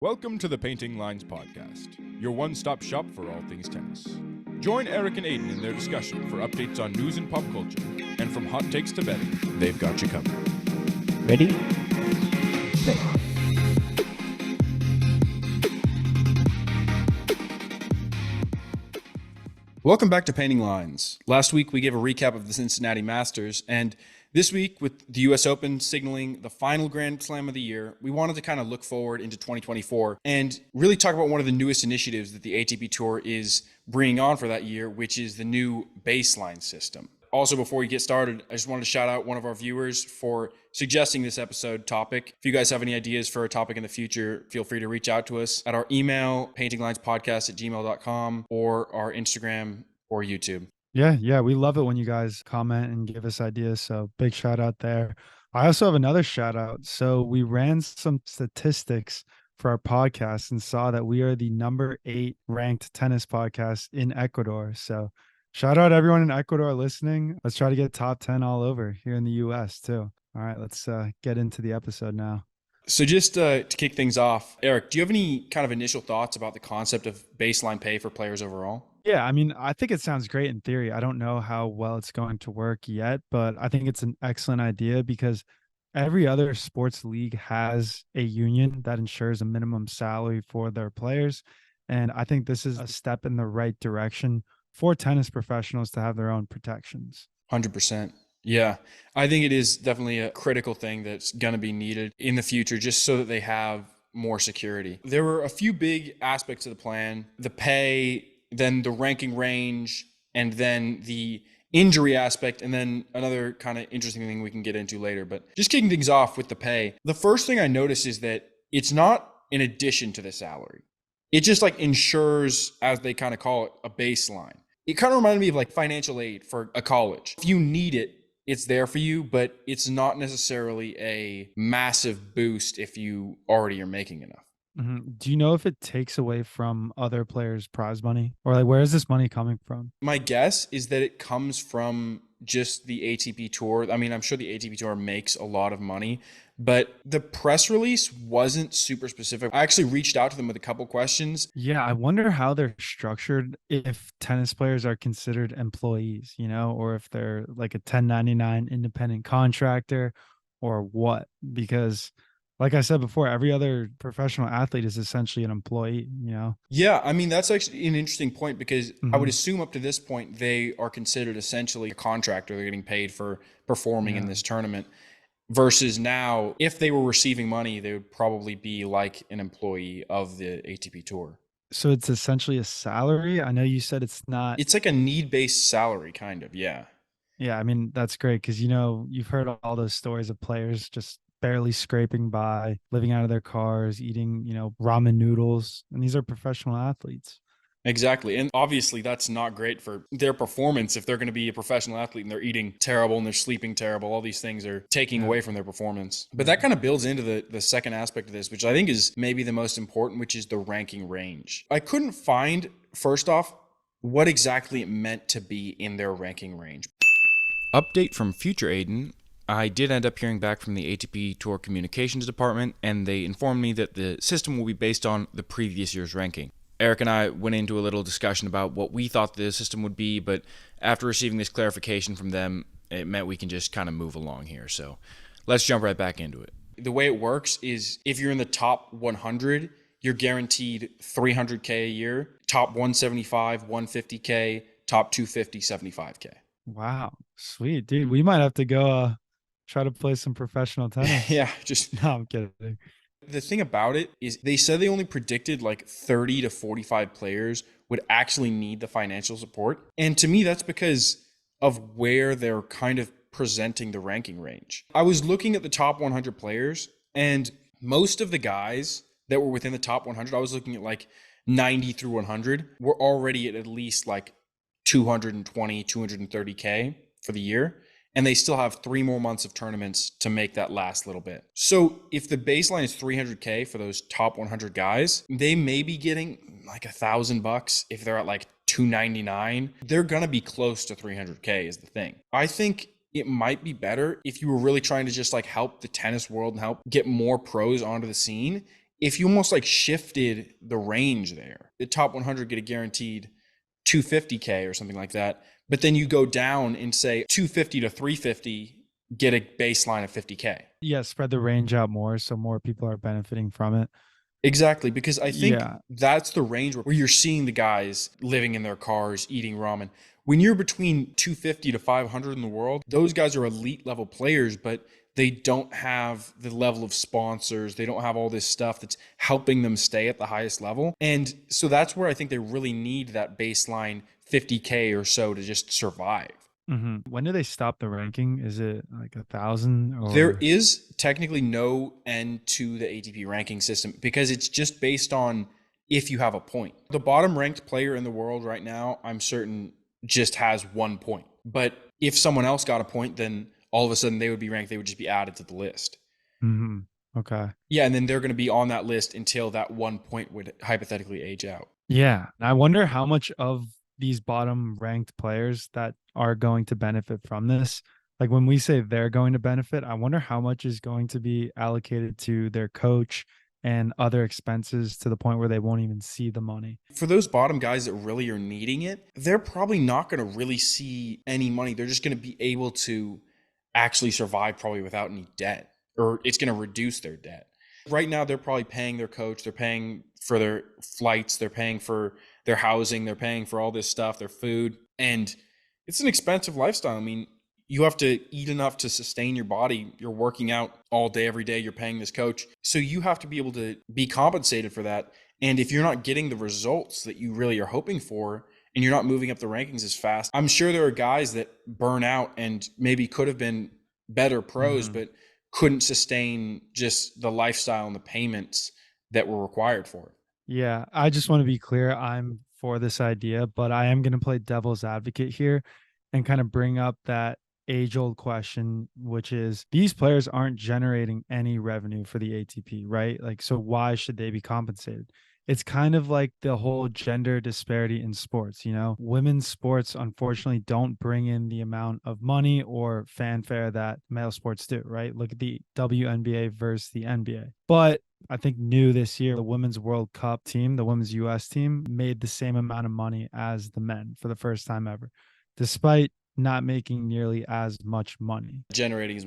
Welcome to the Painting Lines Podcast, your one-stop shop for all things tennis. Join Erik and Aidan in their discussion for updates on news and pop culture, and from hot takes to betting, they've got you covered. Ready? Play. Welcome back to Painting Lines. Last week we gave a recap of the Cincinnati Masters, and this week with the US Open signaling the final Grand Slam of the year, we wanted to kind of look forward into 2024 and really talk about one of the newest initiatives that the ATP Tour is bringing on for that year, which is the new baseline system. Also, before we get started, I just wanted to shout out one of our viewers for suggesting this episode topic. If you guys have any ideas for a topic in the future, feel free to reach out to us at our email, paintinglinespodcast@gmail.com, or our Instagram or YouTube. Yeah, we love it when you guys comment and give us ideas. So big shout out there. I also have another shout out. So we ran some statistics for our podcast and saw that we are the number 8 ranked tennis podcast in Ecuador. So shout out everyone in Ecuador listening. Let's try to get top 10 all over here in the US too. All right, let's get into the episode now. So just to kick things off, Erik, do you have any kind of initial thoughts about the concept of baseline pay for players overall? Yeah, I mean, I think it sounds great in theory. I don't know how well it's going to work yet, but I think it's an excellent idea because every other sports league has a union that ensures a minimum salary for their players. And I think this is a step in the right direction for tennis professionals to have their own protections. 100%. Yeah, I think it is definitely a critical thing that's going to be needed in the future just so that they have more security. There were a few big aspects of the plan: the pay, then the ranking range, and then the injury aspect, and then another kind of interesting thing we can get into later. But just kicking things off with the pay, the first thing I noticed is that it's not in addition to the salary. It just like ensures, as they kind of call it, a baseline. It kind of reminded me of like financial aid for a college. If you need it, it's there for you, but it's not necessarily a massive boost if you already are making enough. Do you know if it takes away from other players' prize money, or like where is this money coming from? My guess is that it comes from just the ATP Tour. I mean, I'm sure the ATP Tour makes a lot of money, but the press release wasn't super specific. I actually reached out to them with a couple questions. Yeah, I wonder how they're structured if tennis players are considered employees, or if they're like a 1099 independent contractor or what, because like I said before, every other professional athlete is essentially an employee, Yeah, I mean, that's actually an interesting point because I would assume up to this point, they are considered essentially a contractor. They're getting paid for performing in this tournament. Versus now, if they were receiving money, they would probably be like an employee of the ATP Tour. So it's essentially a salary. I know you said it's not. It's like a need-based salary, kind of, yeah. Yeah, I mean, that's great because, you've heard all those stories of players just barely scraping by, living out of their cars, eating, ramen noodles. And these are professional athletes. Exactly. And obviously that's not great for their performance if they're going to be a professional athlete and they're eating terrible and they're sleeping terrible. All these things are taking away from their performance. But that kind of builds into the second aspect of this, which I think is maybe the most important, which is the ranking range. I couldn't find, first off, what exactly it meant to be in their ranking range. Update from future Aidan. I did end up hearing back from the ATP Tour Communications Department, and they informed me that the system will be based on the previous year's ranking. Erik and I went into a little discussion about what we thought the system would be, but after receiving this clarification from them, it meant we can just kind of move along here. So let's jump right back into it. The way it works is if you're in the top 100, you're guaranteed $300K a year, top 175, $150K, top 250, $75K. Wow. Sweet, dude. We might have to go try to play some professional tennis. Yeah, No, I'm kidding. The thing about it is they said they only predicted like 30 to 45 players would actually need the financial support. And to me, that's because of where they're kind of presenting the ranking range. I was looking at the top 100 players, and most of the guys that were within the top 100, I was looking at like 90 through 100, were already at least like 220, 230K for the year. And they still have 3 more months of tournaments to make that last little bit. So if the baseline is $300K for those top 100 guys, they may be getting like $1,000 if they're at like $299. They're going to be close to $300K is the thing. I think it might be better if you were really trying to just like help the tennis world and help get more pros onto the scene if you almost like shifted the range there, the top 100 get a guaranteed 250K or something like that. But then you go down and say 250 to 350 get a baseline of 50K. Yeah, spread the range out more so more people are benefiting from it. Exactly, because I think Yeah. that's the range where you're seeing the guys living in their cars, eating ramen. When you're between 250 to 500 in the world, those guys are elite level players, but they don't have the level of sponsors. They don't have all this stuff that's helping them stay at the highest level. And so that's where I think they really need that baseline 50K or so to just survive. When do they stop the ranking? Is it like 1,000 or? There is technically no end to the ATP ranking system because it's just based on if you have a point. The bottom ranked player in the world right now, I'm certain, just has 1 point. But if someone else got a point, then all of a sudden they would be ranked. They would just be added to the list. Okay. Yeah, and then they're going to be on that list until that 1 point would hypothetically age out. Yeah. I wonder how much of these bottom ranked players that are going to benefit from this. Like when we say they're going to benefit, I wonder how much is going to be allocated to their coach and other expenses to the point where they won't even see the money. For those bottom guys that really are needing it, they're probably not going to really see any money. They're just going to be able to actually survive probably without any debt, or it's going to reduce their debt. Right now, they're probably paying their coach. They're paying for their flights. They're paying for their housing. They're paying for all this stuff, their food. And it's an expensive lifestyle. I mean, you have to eat enough to sustain your body. You're working out all day, every day. You're paying this coach. So you have to be able to be compensated for that. And if you're not getting the results that you really are hoping for, and you're not moving up the rankings as fast, I'm sure there are guys that burn out and maybe could have been better pros, but couldn't sustain just the lifestyle and the payments that were required for it. Yeah, I just want to be clear. I'm for this idea, but I am going to play devil's advocate here and kind of bring up that age-old question, which is these players aren't generating any revenue for the ATP, right? Like, so why should they be compensated? It's kind of like the whole gender disparity in sports, you know? Women's sports unfortunately don't bring in the amount of money or fanfare that male sports do, right? Look at the WNBA versus the NBA. But I think new this year, the Women's World Cup team, the Women's US team, made the same amount of money as the men for the first time ever, despite not making nearly as much money. Generating as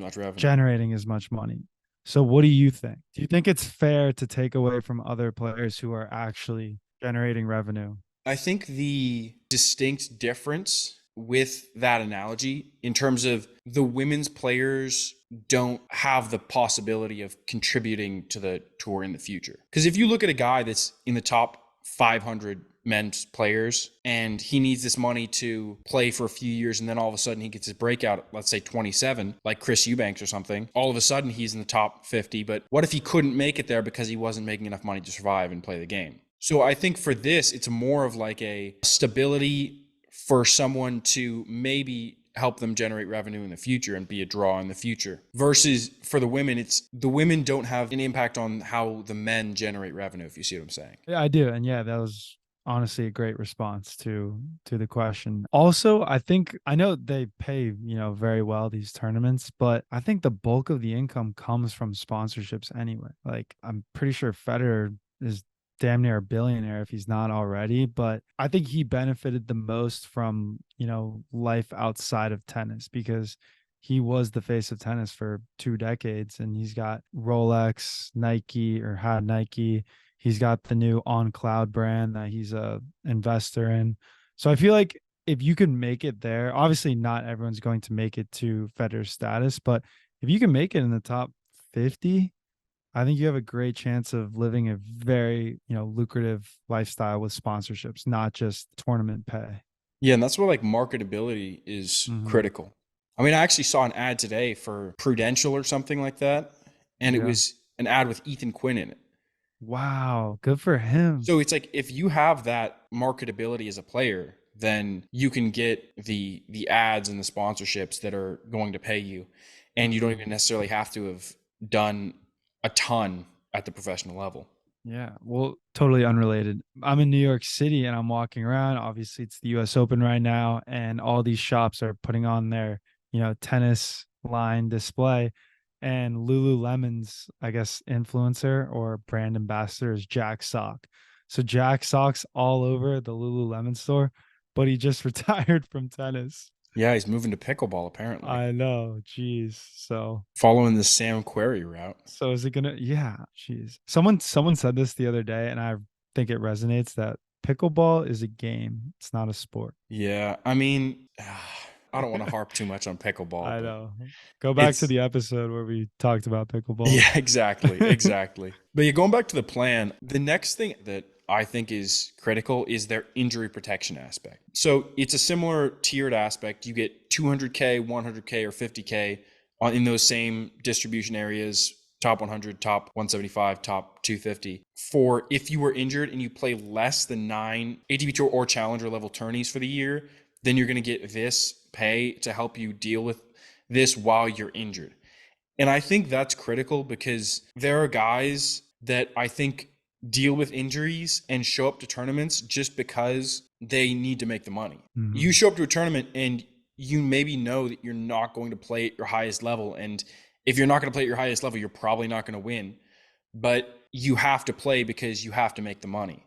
much money. So what do you think? Do you think it's fair to take away from other players who are actually generating revenue? I think the distinct difference with that analogy in terms of the women's players don't have the possibility of contributing to the tour in the future. Because if you look at a guy that's in the top 500 men's players and he needs this money to play for a few years and then all of a sudden he gets his breakout at, let's say 27, like Chris Eubanks or something, all of a sudden he's in the top 50. But what if he couldn't make it there because he wasn't making enough money to survive and play the game? So I think for this, it's more of like a stability for someone to maybe help them generate revenue in the future and be a draw in the future, versus for the women, it's the women don't have an impact on how the men generate revenue, if you see what I'm saying. Yeah, I do. And yeah, that was honestly a great response to the question. Also, I know they pay, very well, these tournaments, but I think the bulk of the income comes from sponsorships anyway. Like I'm pretty sure Federer is damn near a billionaire if he's not already, but I think he benefited the most from, life outside of tennis because he was the face of tennis for 2 decades and he's got Rolex, Nike, or had Nike. He's got the new On Cloud brand that he's a investor in. So I feel like if you can make it there, obviously not everyone's going to make it to Federer's status, but if you can make it in the top 50, I think you have a great chance of living a very, lucrative lifestyle with sponsorships, not just tournament pay. Yeah, and that's where like marketability is critical. I mean, I actually saw an ad today for Prudential or something like that, and it was an ad with Ethan Quinn in it. Wow, good for him. So it's like if you have that marketability as a player, then you can get the ads and the sponsorships that are going to pay you, and you don't even necessarily have to have done a ton at the professional level. Yeah, well, totally unrelated. I'm in New York City and I'm walking around. Obviously, it's the US Open right now, and all these shops are putting on their, tennis line display. and Lululemon's, I guess, influencer or brand ambassador is Jack Sock. So Jack Sock's all over the Lululemon store, but he just retired from tennis. Yeah, he's moving to pickleball apparently. I know, jeez. So Following the Sam Querrey route. so is it gonna? Yeah, jeez. Someone said this the other day, and I think it resonates that pickleball is a game. It's not a sport. Yeah, I mean, I don't want to harp too much on pickleball. I but know. Go back to it's- the episode where we talked about pickleball. Yeah, exactly. But yeah, going back to the plan, the next thing that I think is critical is their injury protection aspect. So it's a similar tiered aspect. You get 200K, 100K, or 50K in those same distribution areas, top 100, top 175, top 250. For if you were injured and you play less than 9 ATP Tour or Challenger level tourneys for the year, then you're going to get this pay to help you deal with this while you're injured. And I think that's critical because there are guys that I think deal with injuries and show up to tournaments just because they need to make the money. Mhm. You show up to a tournament and you maybe know that you're not going to play at your highest level. And if you're not going to play at your highest level, you're probably not going to win. But you have to play because you have to make the money.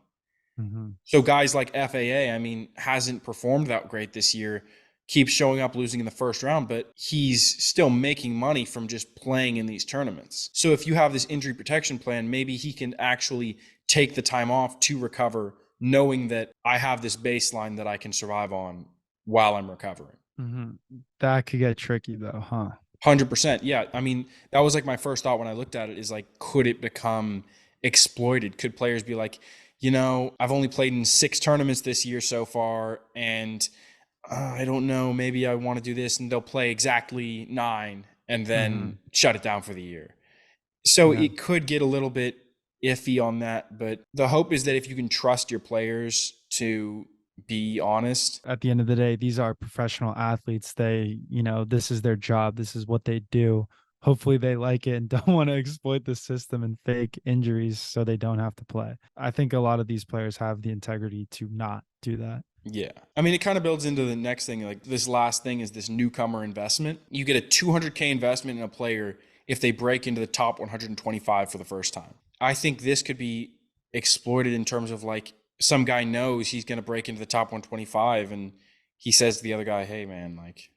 Mhm. So guys like FAA, I mean, hasn't performed that great this year, keeps showing up losing in the first round, but he's still making money from just playing in these tournaments. So if you have this injury protection plan, maybe he can actually take the time off to recover, knowing that I have this baseline that I can survive on while I'm recovering. Mhm. That could get tricky though, huh? 100%. Yeah. I mean, that was like my first thought when I looked at it is like, could it become exploited? Could players be like, I've only played in 6 tournaments this year so far, and I don't know, maybe I want to do this, and they'll play exactly 9 and then shut it down for the year. So Yeah. it could get a little bit iffy on that, but the hope is that if you can trust your players to be honest. At the end of the day, these are professional athletes. They, this is their job. This is what they do. Hopefully they like it and don't want to exploit the system and fake injuries so they don't have to play. I think a lot of these players have the integrity to not do that. Yeah. I mean, it kind of builds into the next thing. Like this last thing is this newcomer investment. You get a 200K investment in a player if they break into the top 125 for the first time. I think this could be exploited in terms of like some guy knows he's going to break into the top 125 and he says to the other guy, hey man, like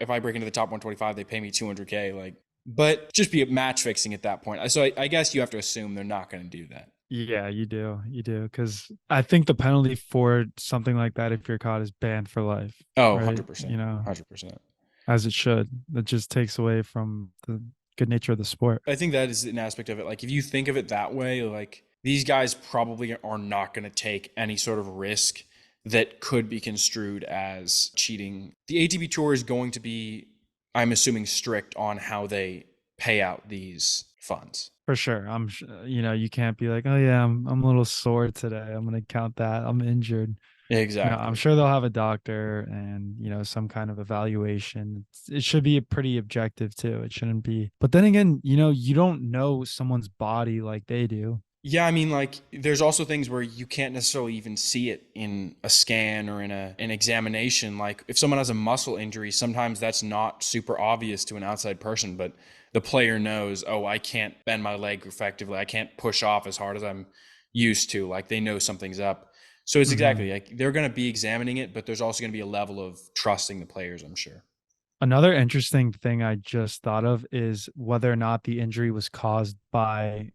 if I break into the top 125, they pay me 200K. Like, but just be match fixing at that point. So I guess you have to assume they're not going to do that. Yeah, you do. Because I think the penalty for something like that, if you're caught, is banned for life. Oh, right? 100%. 100%. As it should. That just takes away from the good nature of the sport. I think that is an aspect of it. Like if you think of it that way, like these guys probably are not going to take any sort of risk that could be construed as cheating. The ATP Tour is going to be, I'm assuming, strict on how they pay out these funds. For sure. You can't be like, oh yeah, I'm a little sore today. I'm going to count that. I'm injured. Exactly. No, I'm sure they'll have a doctor and, some kind of evaluation. It should be pretty objective too. It shouldn't be. But then again, you don't know someone's body like they do. Yeah, I mean, like, there's also things where you can't necessarily even see it in a scan or in an examination. Like, if someone has a muscle injury, sometimes that's not super obvious to an outside person, but the player knows, oh, I can't bend my leg effectively. I can't push off as hard as I'm used to. Like, they know something's up. So it's exactly like they're going to be examining it, but there's also going to be a level of trusting the players, I'm sure. Another interesting thing I just thought of is whether or not the injury was caused by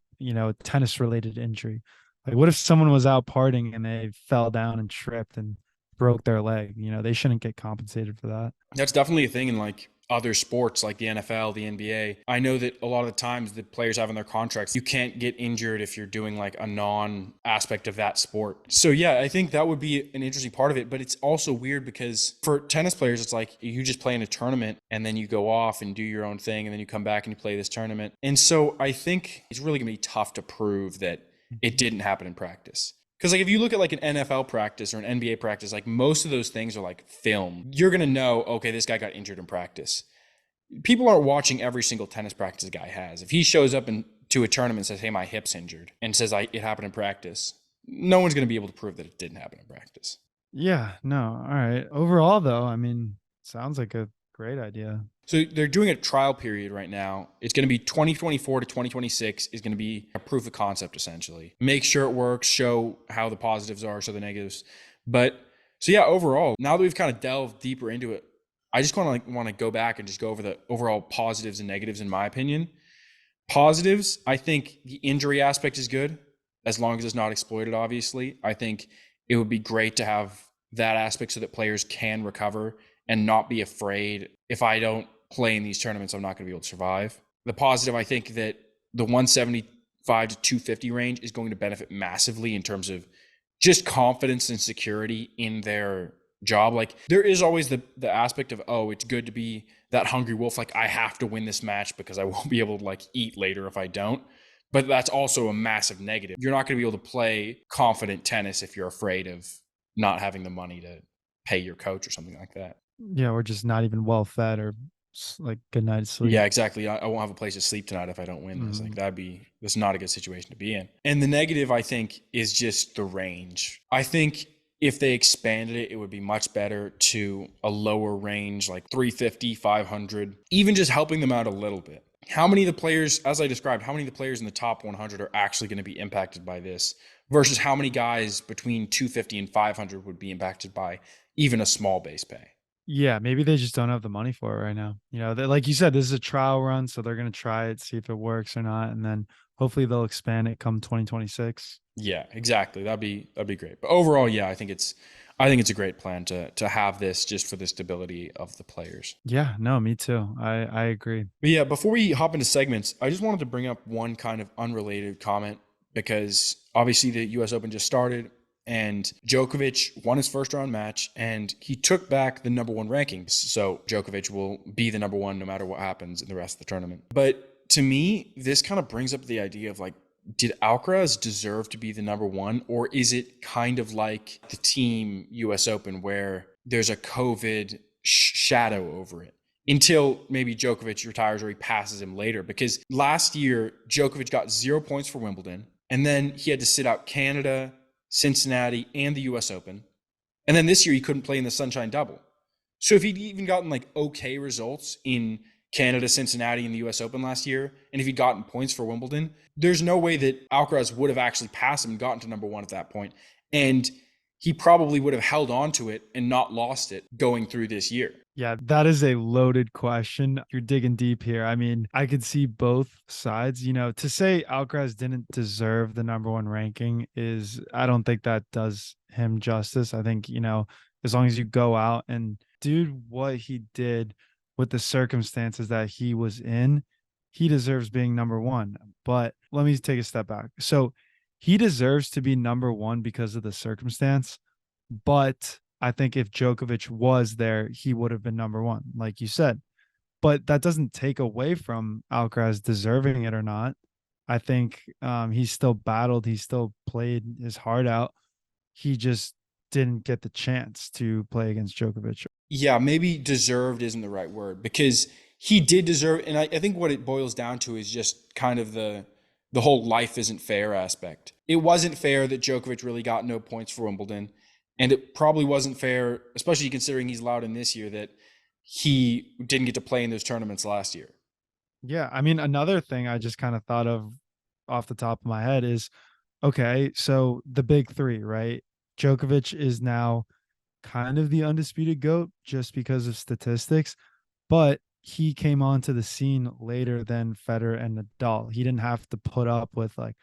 tennis related injury. Like what if someone was out partying and they fell down and tripped and broke their leg? They shouldn't get compensated for that. That's definitely a thing in like other sports like the NFL, the NBA. I know that a lot of the times the players have in their contracts, you can't get injured if you're doing like a non aspect of that sport. So yeah, I think that would be an interesting part of it, but it's also weird because for tennis players, it's like you just play in a tournament and then you go off and do your own thing and then you come back and you play this tournament. And so I think it's really gonna be tough to prove that it didn't happen in practice. Because like if you look at like an NFL practice or an NBA practice, like most of those things are like film. You're going to know, okay, this guy got injured in practice. People aren't watching every single tennis practice a guy has. If he shows up to a tournament and says, hey, my hip's injured, and says it happened in practice, no one's going to be able to prove that it didn't happen in practice. Yeah, no. All right. Overall, though, I mean, sounds like a great idea. So they're doing a trial period right now. It's going to be 2024 to 2026 is going to be a proof of concept, essentially. Make sure it works, show how the positives are, show the negatives. But so yeah, overall, now that we've kind of delved deeper into it, I just want to go back and just go over the overall positives and negatives, in my opinion. Positives, I think the injury aspect is good, as long as it's not exploited, obviously. I think it would be great to have that aspect so that players can recover and not be afraid, if I don't play in these tournaments, I'm not going to be able to survive. The positive, I think that the 175 to 250 range is going to benefit massively in terms of just confidence and security in their job. Like, there is always the aspect of, oh, it's good to be that hungry wolf. Like, I have to win this match because I won't be able to like eat later if I don't. But that's also a massive negative. You're not going to be able to play confident tennis if you're afraid of not having the money to pay your coach or something like that. Yeah, we're just not even well fed or like good night's sleep. Yeah, exactly. I won't have a place to sleep tonight if I don't win this. Like, that's not a good situation to be in. And the negative, I think, is just the range. I think if they expanded it, it would be much better to a lower range, like 350, 500, even just helping them out a little bit. How many of the players, as I described, how many of the players in the top 100 are actually going to be impacted by this versus how many guys between 250 and 500 would be impacted by even a small base pay? Yeah, maybe they just don't have the money for it right now. You know, like you said, this is a trial run, so they're going to try it, see if it works or not, and then hopefully they'll expand it come 2026. Yeah, exactly. That'd be great. But overall, yeah, I think it's a great plan to have this just for the stability of the players. Yeah, no, me too. I agree. But yeah, before we hop into segments, I just wanted to bring up one kind of unrelated comment, because obviously the US Open just started and Djokovic won his first round match and he took back the number one ranking. So Djokovic will be the number one no matter what happens in the rest of the tournament. But to me, this kind of brings up the idea of like, did Alcaraz deserve to be the number one? Or is it kind of like the team US Open where there's a COVID shadow over it until maybe Djokovic retires or he passes him later? Because last year, Djokovic got 0 points for Wimbledon. And then he had to sit out Canada, Cincinnati, and the US Open. And then this year he couldn't play in the Sunshine Double. So if he'd even gotten like okay results in Canada, Cincinnati, and the US Open last year, and if he'd gotten points for Wimbledon, there's no way that Alcaraz would have actually passed him and gotten to number one at that point. And he probably would have held on to it and not lost it going through this year. Yeah, that is a loaded question. You're digging deep here. I mean, I could see both sides. You know, to say Alcaraz didn't deserve the number one ranking I don't think that does him justice. I think, you know, as long as you go out and do what he did with the circumstances that he was in, he deserves being number one. But let me take a step back. So he deserves to be number one because of the circumstance, but I think if Djokovic was there, he would have been number one, like you said. But that doesn't take away from Alcaraz deserving it or not. I think he still battled. He still played his heart out. He just didn't get the chance to play against Djokovic. Yeah, maybe deserved isn't the right word, because he did deserve. And I think what it boils down to is just kind of the whole life isn't fair aspect. It wasn't fair that Djokovic really got no points for Wimbledon. And it probably wasn't fair, especially considering he's allowed in this year, that he didn't get to play in those tournaments last year. Yeah. I mean, another thing I just kind of thought of off the top of my head is, okay, so the big three, right? Djokovic is now kind of the undisputed GOAT just because of statistics, but he came onto the scene later than Federer and Nadal. He didn't have to put up with like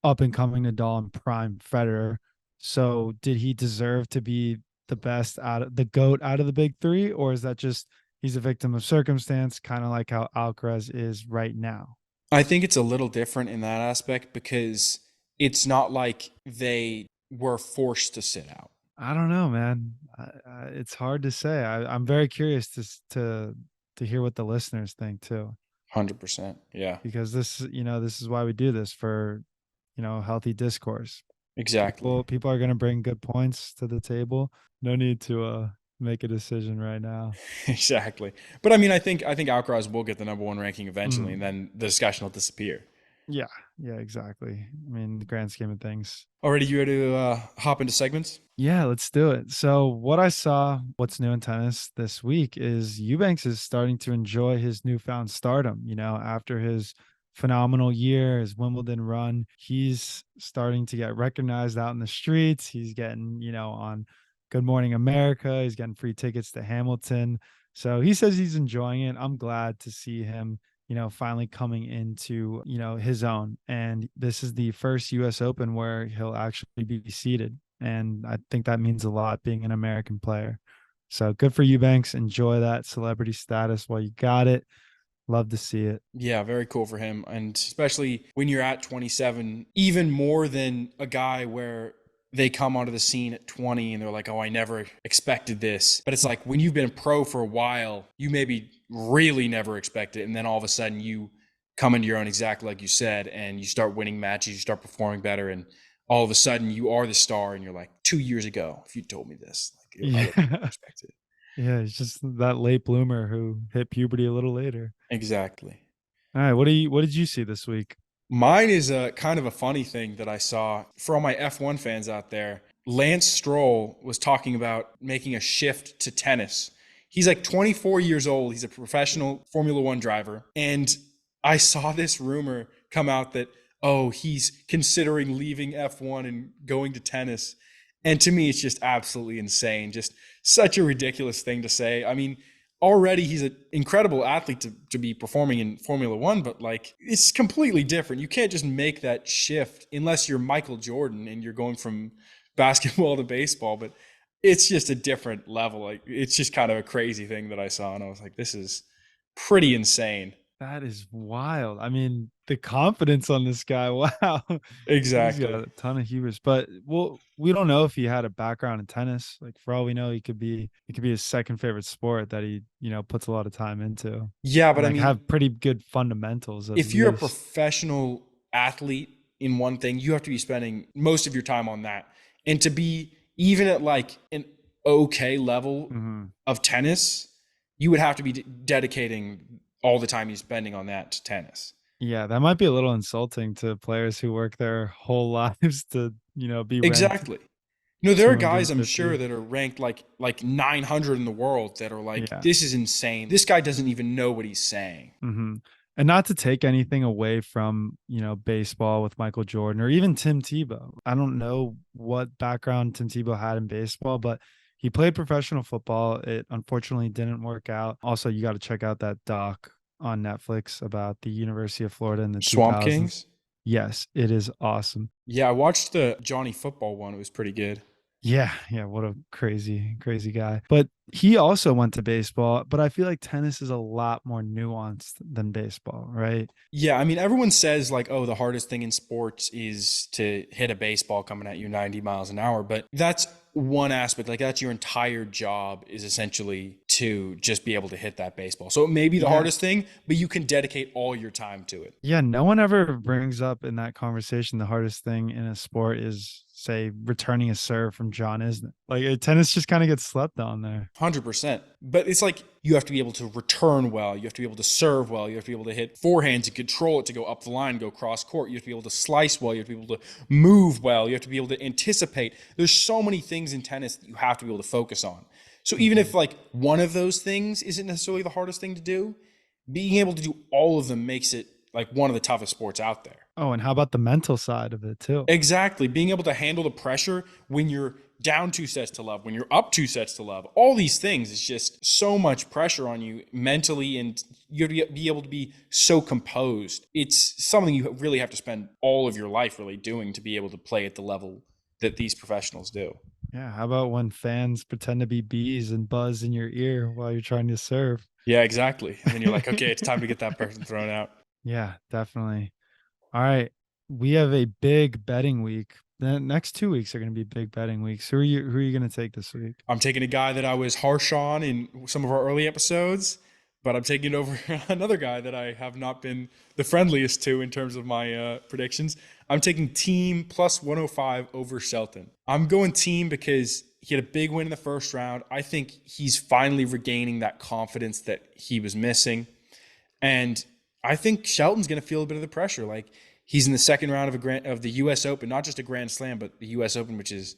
up and coming Nadal and prime Federer. So did he deserve to be the best out of the GOAT out of the big three? Or is that just he's a victim of circumstance, kind of like how Alcaraz is right now? I think it's a little different in that aspect, because it's not like they were forced to sit out. I don't know, man. It's hard to say. I'm very curious to hear what the listeners think too. 100%. Yeah, Because this, you know, this is why we do this, for, you know, healthy discourse. exactly. People are going to bring good points to the table. No need to make a decision right now. Exactly. But I mean, I think Alcaraz will get the number one ranking eventually, and then the discussion will disappear. Yeah, yeah, exactly. I mean, the grand scheme of things. Already, you ready to hop into segments? Yeah, let's do it. So, what I saw, what's new in tennis this week is Eubanks is starting to enjoy his newfound stardom. After his phenomenal year, his Wimbledon run, he's starting to get recognized out in the streets. He's getting, on Good Morning America. He's getting free tickets to Hamilton. So, he says he's enjoying it. I'm glad to see him finally coming into, his own. And this is the first US Open where he'll actually be seated. And I think that means a lot being an American player. So good for Eubanks. Enjoy that celebrity status while you got it. Love to see it. Yeah, very cool for him. And especially when you're at 27, even more than a guy where they come onto the scene at 20 and they're like, oh, I never expected this. But it's like when you've been a pro for a while, you maybe really never expect it. And then all of a sudden you come into your own, exactly like you said, and you start winning matches, you start performing better. And all of a sudden you are the star. And you're like, 2 years ago, if you told me this, like, I would have never expected it. Yeah, it's just that late bloomer who hit puberty a little later. Exactly. All right, what did you see this week? Mine is a kind of a funny thing that I saw for all my F1 fans out there. Lance Stroll was talking about making a shift to tennis. He's like 24 years old. He's a professional Formula One driver. And I saw this rumor come out that, oh, he's considering leaving F1 and going to tennis. And to me, it's just absolutely insane. Just such a ridiculous thing to say. I mean, already he's an incredible athlete to be performing in Formula One, but like it's completely different. You can't just make that shift unless you're Michael Jordan and you're going from basketball to baseball, but it's just a different level. Like it's just kind of a crazy thing that I saw. And I was like, this is pretty insane. That is wild. I mean, the confidence on this guy. Wow. He's got Exactly. a ton of hubris. But we don't know if he had a background in tennis. Like for all we know, it could be his second favorite sport that he, puts a lot of time into. Yeah, And but I like mean, have pretty good fundamentals at if you're a least. professional athlete in one thing, you have to be spending most of your time on that. And to be even at like an okay level Mm-hmm. of tennis, you would have to be dedicating all the time you're spending on that to tennis. Yeah, that might be a little insulting to players who work their whole lives to, be ranked Exactly. No, there are guys I'm sure 250. that are ranked like 900 in the world that are like, Yeah. this is insane. This guy doesn't even know what he's saying. Mm-hmm. And not to take anything away from, baseball with Michael Jordan or even Tim Tebow. I don't know what background Tim Tebow had in baseball, but he played professional football. It unfortunately didn't work out. Also, you got to check out that doc on Netflix about the University of Florida in the Swamp 2000s. Kings? Yes, it is awesome. Yeah, I watched the Johnny football one. It was pretty good. Yeah, yeah, what a crazy, crazy guy. But he also went to baseball, but I feel like tennis is a lot more nuanced than baseball, right? Yeah, I mean, everyone says like, oh, the hardest thing in sports is to hit a baseball coming at you 90 miles an hour. But that's one aspect. Like that's your entire job is essentially to just be able to hit that baseball. So it may be the Yeah. hardest thing, but you can dedicate all your time to it. Yeah, no one ever brings up in that conversation the hardest thing in a sport is, say, returning a serve from John Isner. Like tennis just kind of gets slept on there. 100%. But it's like you have to be able to return well. You have to be able to serve well. You have to be able to hit forehands and control it to go up the line, go cross court. You have to be able to slice well. You have to be able to move well. You have to be able to anticipate. There's so many things in tennis that you have to be able to focus on. So even if like one of those things isn't necessarily the hardest thing to do, being able to do all of them makes it like one of the toughest sports out there. Oh, and how about the mental side of it too? Exactly. Being able to handle the pressure when you're down 2 sets to love, when you're up 2 sets to love, all these things is just so much pressure on you mentally, and you have to be able to be so composed. It's something you really have to spend all of your life really doing to be able to play at the level that these professionals do. Yeah, how about when fans pretend to be bees and buzz in your ear while you're trying to serve? Yeah, exactly. And then you're like, okay, it's time to get that person thrown out. Yeah, definitely. All right. We have a big betting week. The next 2 weeks are going to be big betting weeks. Who are you going to take this week? I'm taking a guy that I was harsh on in some of our early episodes, but I'm taking over another guy that I have not been the friendliest to in terms of my predictions. I'm taking Team plus 105 over Shelton. I'm going Team because he had a big win in the first round. I think he's finally regaining that confidence that he was missing. And I think Shelton's going to feel a bit of the pressure. Like He's in the second round of the U.S. Open, not just a Grand Slam, but the U.S. Open, which is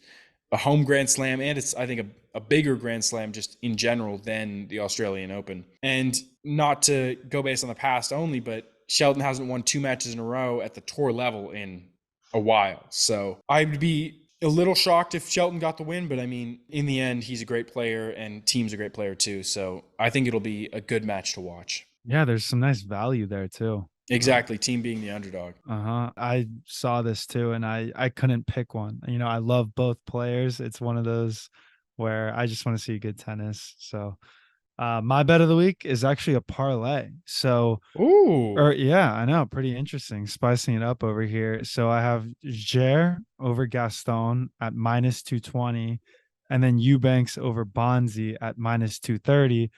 a home Grand Slam, and it's, I think, a bigger Grand Slam just in general than the Australian Open. And not to go based on the past only, but Shelton hasn't won 2 matches in a row at the tour level in a while. So I'd be a little shocked if Shelton got the win, but I mean, in the end, he's a great player and Thiem's a great player too. So I think it'll be a good match to watch. Yeah, there's some nice value there too. Exactly. Thiem being the underdog. I saw this too, and I couldn't pick one. I love both players. It's one of those where I just want to see good tennis. So my bet of the week is actually a parlay. So yeah, I know, pretty interesting, spicing it up over here. So I have Ger over Gaston at -220, and then Eubanks over Bonzi at -230.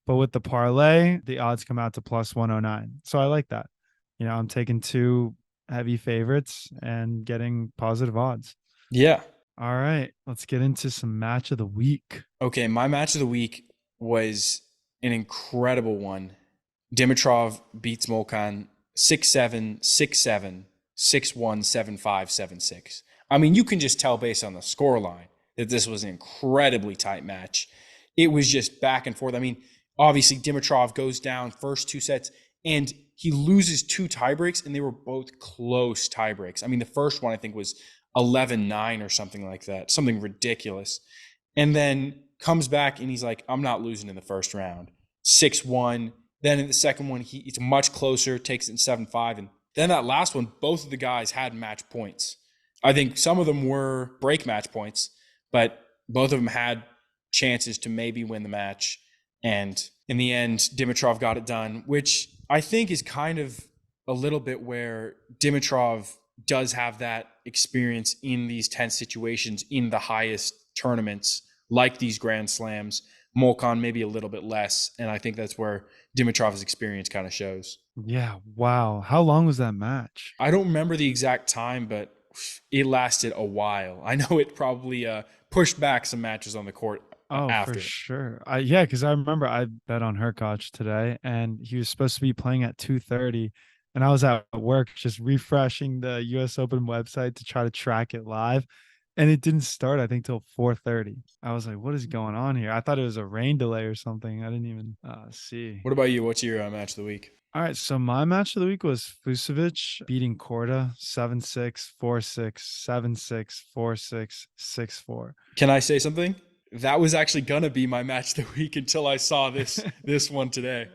But with the parlay, the odds come out to +109. So I like that. I'm taking 2 heavy favorites and getting positive odds. Yeah. All right, let's get into some match of the week. Okay, my match of the week was an incredible one. Dimitrov beats Molkan 6-7, 6-7, 6-1, 7-5, 7-6. I mean, you can just tell based on the scoreline that this was an incredibly tight match. It was just back and forth. I mean, obviously Dimitrov goes down first 2 sets and he loses 2 tiebreaks, and they were both close tiebreaks. I mean, the first one I think was 11-9 or something like that, something ridiculous. And then comes back and he's like, I'm not losing in the first round. 6-1. Then in the second one, it's much closer, takes it in 7-5. And then that last one, both of the guys had match points. I think some of them were break match points, but both of them had chances to maybe win the match. And in the end, Dimitrov got it done, which I think is kind of a little bit where Dimitrov does have that experience in these tense situations in the highest tournaments, like these Grand Slams. Molkan maybe a little bit less, and I think that's where Dimitrov's experience kind of shows. Yeah, wow. How long was that match? I don't remember the exact time, but it lasted a while. I know it probably pushed back some matches on the court after. For sure. Yeah, because I remember I bet on Hurkacz today, and he was supposed to be playing at 2:30, and I was at work just refreshing the US Open website to try to track it live, and it didn't start, I think, till 4:30. I was like, what is going on here? I thought it was a rain delay or something. I didn't even see. What about you? What's your match of the week? All right, so my match of the week was Fucsovics beating Korda 7-6, 4-6, 7-6, 4-6, 6-4. Can I say something? That was actually gonna be my match of the week until I saw this one today.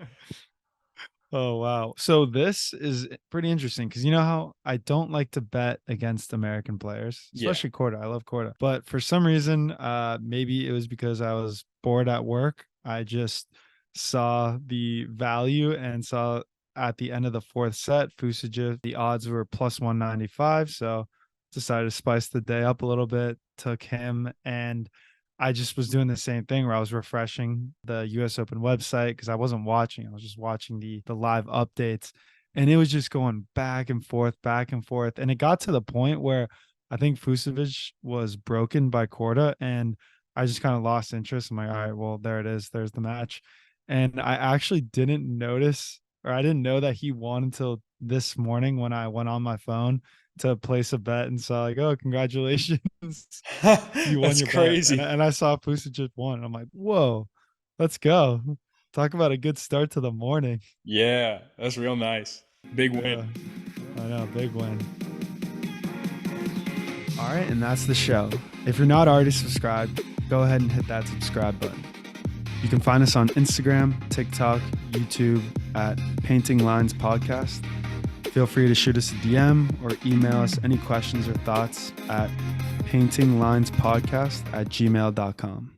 Oh, wow. So this is pretty interesting because you know how I don't like to bet against American players, especially Korda. I love Korda. But for some reason, maybe it was because I was bored at work. I just saw the value and saw at the end of the 4th set, Fucsovics, the odds were +195. So decided to spice the day up a little bit, took him, and I just was doing the same thing where I was refreshing the US Open website because I wasn't watching. I was just watching the live updates, and it was just going back and forth. And it got to the point where I think Fucsovics was broken by Korda, and I just kind of lost interest. I'm like, all right, well, there it is. There's the match. And I actually didn't notice, or I didn't know that he won until this morning when I went on my phone to place a bet and saw like, oh, congratulations. You won. That's your crazy. And I saw Fucsovics won. And I'm like, whoa, let's go. Talk about a good start to the morning. Yeah, that's real nice. Big win. I know, big win. All right, and that's the show. If you're not already subscribed, go ahead and hit that subscribe button. You can find us on Instagram, TikTok, YouTube at Painting Lines Podcast. Feel free to shoot us a DM or email us any questions or thoughts at paintinglinespodcast@gmail.com.